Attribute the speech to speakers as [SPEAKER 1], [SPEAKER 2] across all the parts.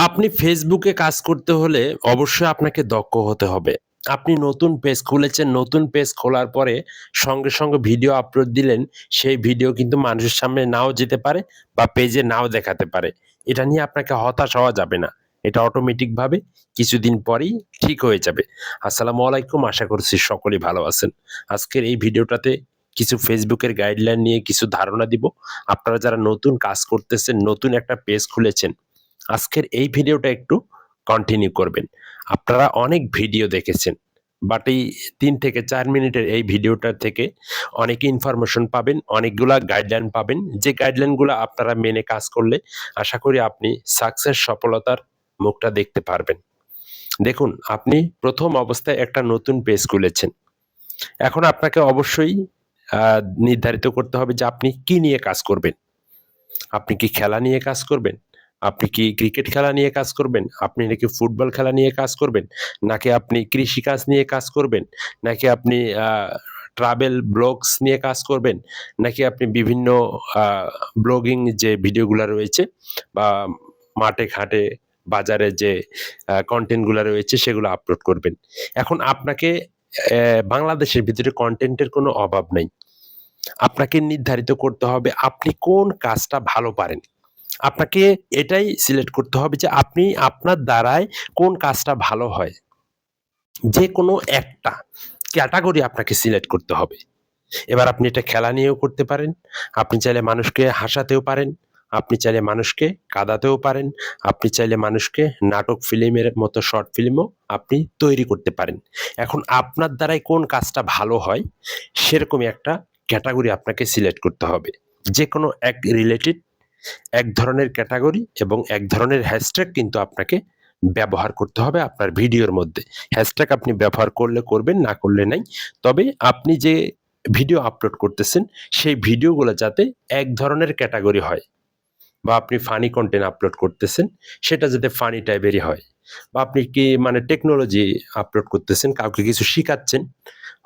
[SPEAKER 1] আপনি ফেসবুকে কাজ করতে হলে অবশ্যই আপনাকে দক্ষ হতে হবে। আপনি নতুন পেজ খুলেছেন, নতুন পেজ খোলার পরে সঙ্গে সঙ্গে ভিডিও আপলোড দিলেন, সেই ভিডিও কিন্তু মানুষের সামনে নাও যেতে পারে বা পেজে নাও দেখাতে পারে। এটা নিয়ে আপনাকে হতাশ হওয়া যাবে না। এটা অটোমেটিকভাবে কিছুদিন পরেই ঠিক হয়ে যাবে। আসসালামু আলাইকুম, আশা করছি সকলেই ভালো আছেন। আজকের এই ভিডিওটাতে কিছু ফেসবুকের গাইডলাইন নিয়ে কিছু ধারণা দিব। আপনারা যারা নতুন কাজ করতেছেন, নতুন একটা পেজ খুলেছেন, আজকের এই ভিডিওটা একটু কন্টিনিউ করবেন। আপনারা অনেক ভিডিও দেখেছেন, বাট এই ৩ থেকে ৪ মিনিটের এই ভিডিওটা থেকে অনেক ইনফরমেশন পাবেন, অনেকগুলা গাইডলাইন পাবেন। যে গাইডলাইনগুলো আপনারা মেনে কাজ করলে আশা করি আপনি সাকসেস সফলতার মুখটা দেখতে পারবেন। দেখুন, আপনি প্রথম অবস্থায় একটা নতুন পেজ খুলেছেন। এখন আপনাকে অবশ্যই আ নির্ধারিত করতে হবে যে আপনি কি নিয়ে কাজ করবেন। আপনি কি খেলা নিয়ে কাজ করবেন? আপনি কি ক্রিকেট খেলা নিয়ে কাজ করবেন? আপনি নাকি ফুটবল খেলা নিয়ে কাজ করবেন? নাকি আপনি কৃষিকাজ নিয়ে কাজ করবেন? নাকি আপনি আ ট্রাভেল ব্লগস নিয়ে কাজ করবেন? নাকি আপনি বিভিন্ন আ ব্লগিং যে ভিডিওগুলা রয়েছে বা মাঠে-ঘাটে বাজারে যে কনটেন্ট গুলা রয়েছে সেগুলো আপলোড করবেন। এখন আপনাকে বাংলাদেশের ভিতরে কনটেন্টের কোনো অভাব নাই। আপনাকে নির্ধারিত করতে হবে আপনি কোন কাজটা ভালো পারেন। আপনাকে এটাই সিলেক্ট করতে হবে যে আপনি আপনার দ্বারায় কোন কাজটা ভালো হয়। যেকোনো একটা ক্যাটেগরি আপনাকে সিলেক্ট করতে হবে। এবার আপনি এটা খেলা নিয়েও করতে পারেন। আপনি চাইলে মানুষকে হাসাতেও পারেন। আপনি চাইলে মানুষকে কাঁদাতেও পারেন। আপনি চাইলে মানুষকে নাটক ফিল্মের মতো শর্ট ফিল্মও আপনি তৈরি করতে পারেন। এখন আপনার দ্বারাই কোন কাজটা ভালো হয় সেরকমই একটা ক্যাটেগরি আপনাকে সিলেক্ট করতে হবে। যেকোনো এক রিলেটেড এক ধরনের ক্যাটেগরি এবং এক ধরনের হ্যাশট্যাগ কিন্তু আপনাকে ব্যবহার করতে হবে আপনার ভিডিওর মধ্যে। হ্যাশট্যাগ আপনি ব্যবহার করলে করবেন, না করলে নাই। তবে আপনি যে ভিডিও আপলোড করতেছেন, সেই ভিডিওগুলো যাতে এক ধরনের ক্যাটেগরি হয় বা আপনি ফানি কনটেন্ট আপলোড করতেছেন, সেটা যাতে ফানি টাইপেরই হয়। বা আপনি কি মানে টেকনোলজি আপলোড করতেছেন, কাউকে কিছু শিখাচ্ছেন,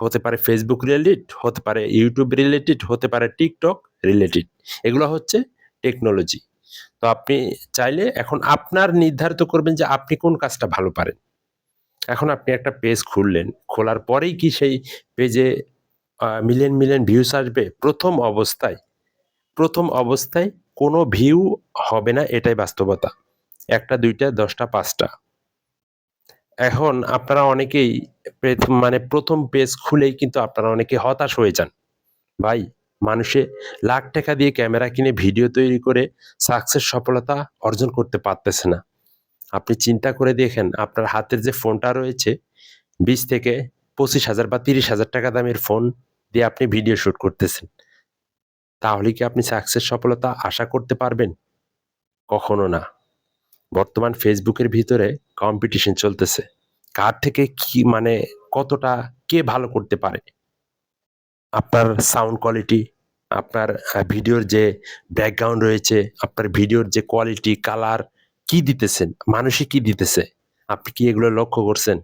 [SPEAKER 1] হতে পারে Facebook রিলেটেড, হতে পারে YouTube রিলেটেড, হতে পারে TikTok রিলেটেড। এগুলো হচ্ছে টেকনোলজি। তো আপনি চাইলে এখন আপনার নির্ধারিত করবেন যে আপনি কোন কাজটা ভালো পারেন। এখন আপনি একটা পেজ খুললেন, খোলার পরেই কি সেই পেজে মিলিয়ন ভিউজ আসবে? প্রথম অবস্থায় কোনো ভিউ হবে না, এটাই বাস্তবতা। ১ টা ২ টা ১০ টা ৫ টা। এখন আপনারা অনেকেই মানে ১ম পেজ খুলেই কিন্তু আপনারা অনেকে হতাশ হয়ে যান। ভাই, মানুষে লাখ টাকা দিয়ে ক্যামেরা কিনে ভিডিও তৈরি করে সাকসেস সফলতা অর্জন করতে পারতেছে না। আপনি চিন্তা করে দেখেন আপনার হাতের যে ফোনটা রয়েছে ২০ থেকে ২৫,০০০ বা ৩০,০০০ টাকা দামের ফোন দিয়ে আপনি ভিডিও শুট করতেছেন। তাহলে কি আপনি সাকসেস সফলতা আশা করতে পারবেন? কখনো না। বর্তমান ফেসবুকের ভিতরে কম্পিটিশন চলতেছে। কার থেকে কি মানে কতটা কে ভালো করতে পারে? আপনার সাউন্ড কোয়ালিটি, আপনার ভিডিওর যে ব্যাকগ্রাউন্ড রয়েছে, আপনার ভিডিওর যে কোয়ালিটি, কালার কি দিতেছেন? মানুষে কি দিতেছে? আপনি কি এগুলো লক্ষ্য করছেন?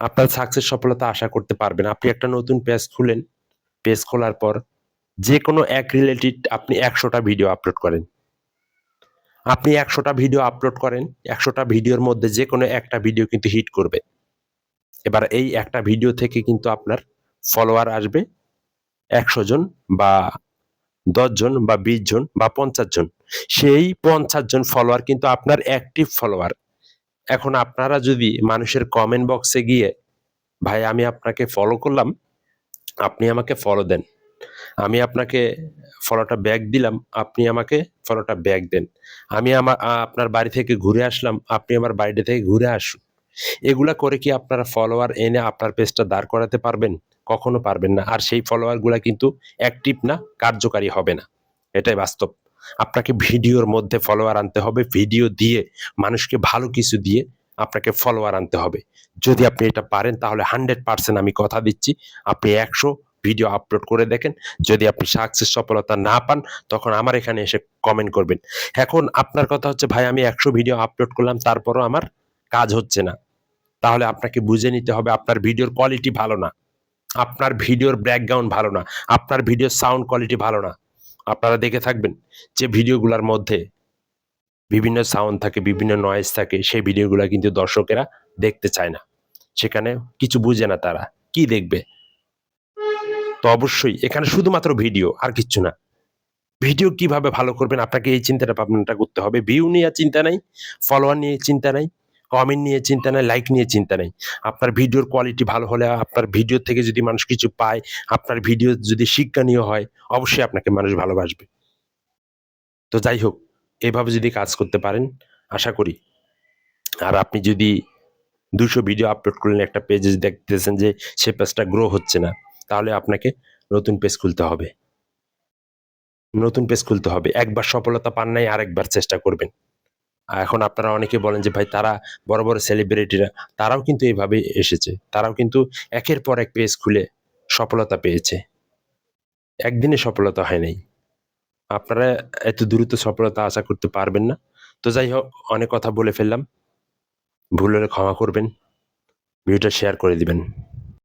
[SPEAKER 1] আপনার সাকসেস সফলতা আশা করতে পারবেন। আপনি একটা নতুন পেজ খুলেন, পেজ খোলার পর যেকোনো এক রিলেটেড আপনি ১০০ টা ভিডিও আপলোড করেন। আপনি ১০০ টা ভিডিও আপলোড করেন, ১০০ টা ভিডিওর মধ্যে যেকোনো একটা ভিডিও কিন্তু হিট করবে। এবার এই একটা ভিডিও থেকে কিন্তু আপনার ফলোয়ার আসবে ১০০ জন বা ১০ জন বা ২০ জন বা ৫০ জন। সেই ৫০ জন ফলোয়ার কিন্তু আপনার অ্যাক্টিভ ফলোয়ার। এখন আপনারা যদি মানুষের কমেন্ট বক্সে গিয়ে, "ভাই আমি আপনাকে ফলো করলাম, আপনি আমাকে ফলো দেন। আমি আপনাকে ফলোটা ব্যাক দিলাম, আপনি আমাকে ফলোটা ব্যাক দেন। আমি আপনার বাড়ি থেকে ঘুরে আসলাম, আপনি আমার বাড়িটা থেকে ঘুরে আসুন।" এগুলা করে কি আপনারা ফলোয়ার এনে আপনার পেজটা দাঁড় করাতে পারবেন? কখনো পারবেন না। আর সেই ফলোয়ার গুলা কিন্তু অ্যাক্টিভ না, কার্যকারী হবে না। এটাই বাস্তব। আপনাকে ভিডিওর মধ্যে ফলোয়ার আনতে হবে। ভিডিও দিয়ে মানুষকে ভালো কিছু দিয়ে আপনাকে ফলোয়ার আনতে হবে। যদি আপনি এটা পারেন তাহলে 100% আমি কথা দিচ্ছি আপনি ১০০ ভিডিও আপলোড করে দেখেন। যদি আপনি সাকসেস সফলতা না পান তখন আমার এখানে এসে কমেন্ট করবেন। এখন আপনার কথা হচ্ছে, "ভাই আমি ১০০ ভিডিও আপলোড করলাম তারপরও আমার কাজ হচ্ছে না।" তাহলে আপনাকে বুঝে নিতে হবে আপনার ভিডিওর কোয়ালিটি ভালো না। আপনার ভিডিওর ব্যাকগ্রাউন্ড ভালো না। আপনার ভিডিওর সাউন্ড কোয়ালিটি ভালো না। আপনারা দেখে থাকবেন যে ভিডিওগুলার মধ্যে বিভিন্ন সাউন্ড থাকে, বিভিন্ন নয়েজ থাকে, সেই ভিডিওগুলো কিন্তু দর্শকেরা দেখতে চায় না। সেখানে কিছু বুঝে না তারা। কি দেখবে? তো অবশ্যই এখানে শুধুমাত্র ভিডিও, আর কিচ্ছু না। ভিডিও কিভাবে ভালো করবেন আপনাকে এই চিন্তাটা ভাবনাটা করতে হবে। ভিউ নিয়ে চিন্তা নাই, ফলোয়ার নিয়ে চিন্তা নাই, কমেন্ট নিয়ে চিন্তা নাই, লাইক নিয়ে চিন্তা নাই। আপনার ভিডিওর কোয়ালিটি ভালো হলে, আপনার ভিডিও থেকে যদি মানুষ কিছু পায়, আপনার ভিডিও যদি শিক্ষণীয় হয়, অবশ্যই আপনাকে মানুষ ভালোবাসবে। তো যাই হোক, এভাবে যদি কাজ করতে পারেন, আশা করি। আর আপনি যদি ২০০ ভিডিও আপলোড করলেন, একটা পেজে দেখতেছেন যে সে পেজটা গ্রো হচ্ছে না, তাহলে আপনাকে নতুন পেজ খুলতে হবে। নতুন পেজ খুলতে হবে। একবার সফলতা পান নাই, আরেকবার চেষ্টা করবেন। এখন আপনারা অনেকে বলেন যে ভাই তারা বড়, বড় সেলিব্রিটিরা তারাও কিন্তু এভাবে এসেছে। তারাও কিন্তু একের পর এক পেজ খুলে সফলতা পেয়েছে। একদিনে সফলতা হয় নাই। আপনারা এত দ্রুত সফলতা আশা করতে পারবেন না। তো যাই হোক, অনেক কথা বলে ফেললাম। ভুল হলে ক্ষমা করবেন। ভিডিওটা শেয়ার করে দিবেন।